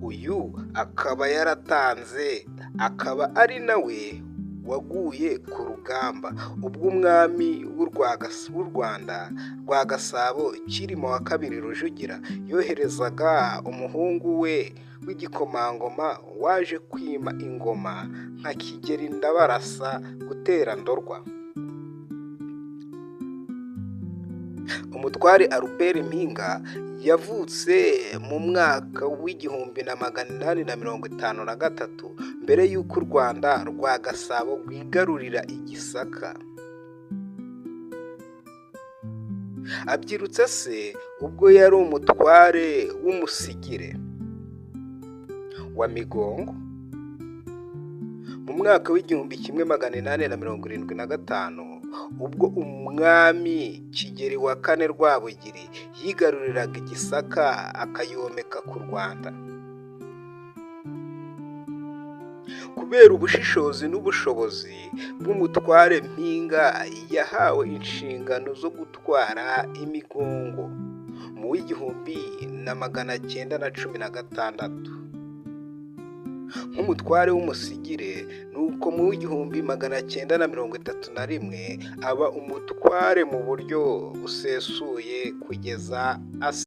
uyu akaba yaratanze, akaba ari nawe waguye ku rugamba ubwo umwami w'u Rwanda Rwagasabo Cyilima wa kabiri Rujugira yoherezaga umuhungu we w'igikomangoma waje kwima ingoma nka Kigeli Ndabarasa gutera Ndorwa. Umutware Albert Mpinga yavutse mu mwaka w'1853 mbere y'uko u Rwanda rwa Gasabo rwigarurira i Gisaka. Abyirutse se ubwo yari umutware w'umusigire wa Migongo. Mu mwaka w'1875 ubwo umwami Kigeli wa kane Rwabugiri yigaruriraga i Gisaka akayomeka ku Rwanda. Kubera ubushishozi n'ubushobozi bw'umutware Mpinga, yahawe inshingano zo gutwara imigongo mu w'1916 nk'umutware w'umusigire, nuko mu w'1931 aba umutware mu buryo busesuye kugeza